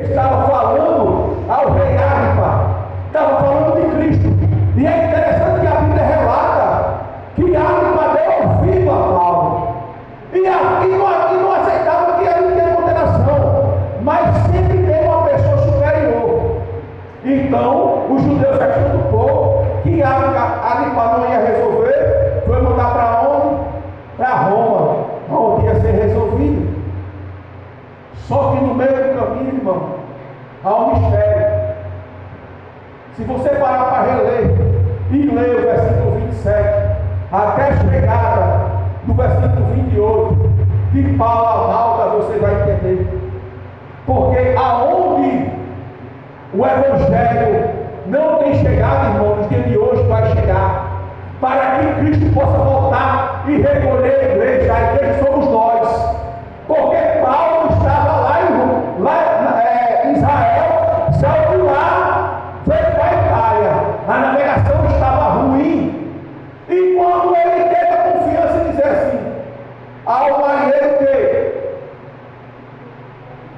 estava falando ao rei Agripa, estava falando de Cristo. E é interessante que a Bíblia relata que Agripa deu ouvido a Paulo. E não aceitava que ele tinha condenação, mas sempre tem uma pessoa superior. Então, os judeus, achando um pouco que Agripa não ia resolver, foi mandar para onde? Para Roma, onde ia ser resolvido. Só que no meio do caminho, irmão, há um mistério. Se você parar para reler e ler o versículo 27, até a chegada do versículo 28, de Paulo a Malta, você vai entender. Porque aonde o Evangelho não tem chegado, irmão, nos dias de hoje vai chegar, para que Cristo possa voltar e recolher a igreja somos nós. Porque Paulo estava lá em Israel, saiu de lá, foi para a Itália, a navegação estava ruim, e quando ele teve a confiança de dizer assim ao marinheiro que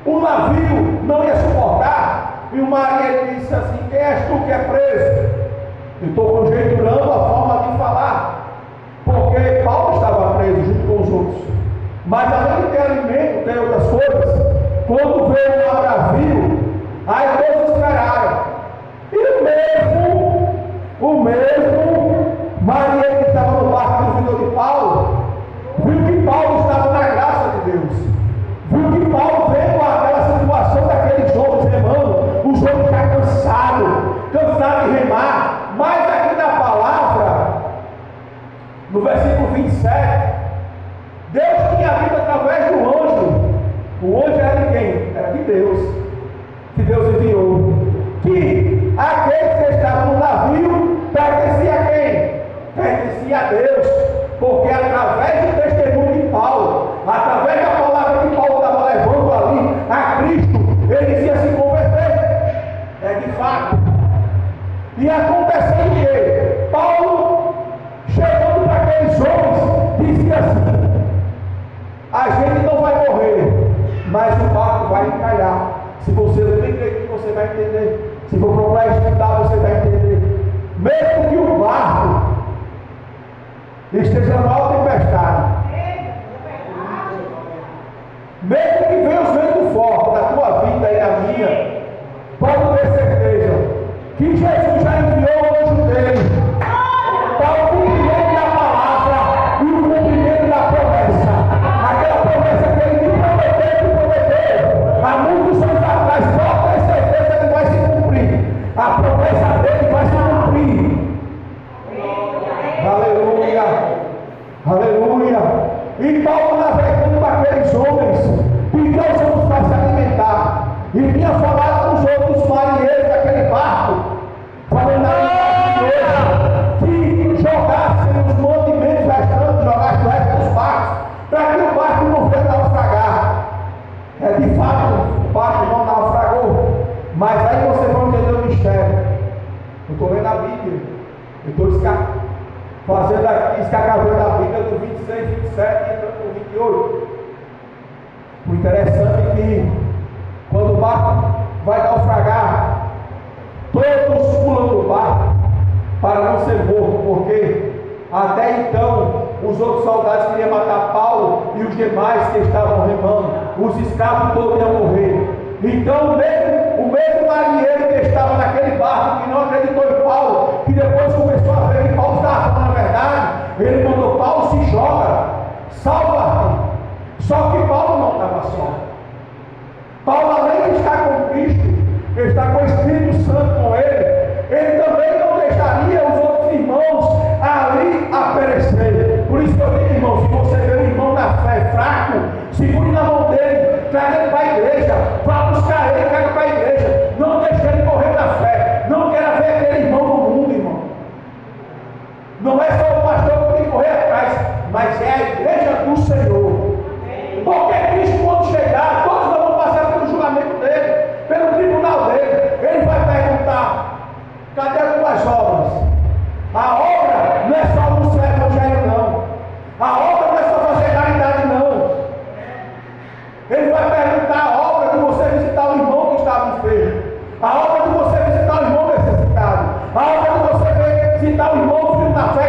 o navio não ia suportar, e o marinheiro disse assim: quem és tu que é preso? Eu estou conjecturando a forma de falar, porque Paulo estava preso junto com os outros. Mas além de ter alimento, tem outras coisas. Quando veio um navio, aí todos esperaram. E o mesmo marinheiro que estava no barco do filho de Paulo, viu que Paulo estava na graça de Deus. Viu que Paulo veio com aquela situação daqueles homens remando, os homens já cansados de remar. Mas aqui na palavra, no versículo 27, Deus tinha vindo através do anjo. O anjo era de quem? Era de Deus. Que Deus enviou. Que aqueles que estavam no navio pertencia a quem? Pertencia a Deus. Porque através do testemunho de Paulo, através da palavra que Paulo estava levando ali a Cristo, eles iam se converter. É de fato. E aconteceu o quê? Paulo, chegando para aqueles homens, disse assim: a gente não vai morrer, mas o barco vai encalhar. Se você não tem creio, você vai entender. Se for procurar estudar, você vai entender. Mesmo que o barco esteja numa tempestade, mesmo que venha os ventos fortes na tua vida e na minha, pode ter certeza que Jesus já enviou o anjo dele para o cumprimento da palavra e o cumprimento da promessa. Aquela promessa que ele me prometeu há muitos anos atrás, pode ter certeza que vai se cumprir. A promessa dele vai se cumprir. Aleluia, aleluia. E Paulo navegando para aqueles homens, pediu aos homens para se alimentar, e vinha falar com os outros marinheiros daquele barco, falando na que jogassem os mantimentos restantes, jogassem o resto dos barcos, para que o barco não venha naufragar. É de fato, o barco não naufragou, mas aí você vai entender o mistério. Eu estou lendo a Bíblia, eu estou fazendo aqui, escacavando a Bíblia do 26, 27 e entrando no 28. O interessante é que quando o barco vai naufragar, todos pulam do barco para não ser morto, porque até então os outros soldados queriam matar Paulo e os demais que estavam remando, os escravos todos iam morrer. Então o mesmo marinheiro que estava naquele barco, que não acreditou em Paulo, que depois começou a ver que Paulo estava falando a verdade, ele mandou: Paulo, se joga, salva-te. Só que Paulo não estava só. Paulo, além de estar com Cristo, estar com o Espírito Santo com ele também não deixaria os outros irmãos ali a perecer. Por isso que eu digo, irmão, se você vê um irmão na fé fraco, segure na mão dele, traga ele para a igreja, vá buscar ele, traga para a igreja. Não deixe ele morrer na fé. Não queira ver aquele irmão no mundo, irmão. Não é só o pastor que tem que correr atrás, mas é a igreja do Senhor. Porque Cristo, quando chegar, todos vão passar pelo julgamento dele, pelo tribunal dele. Ele vai está o irmão firme na fé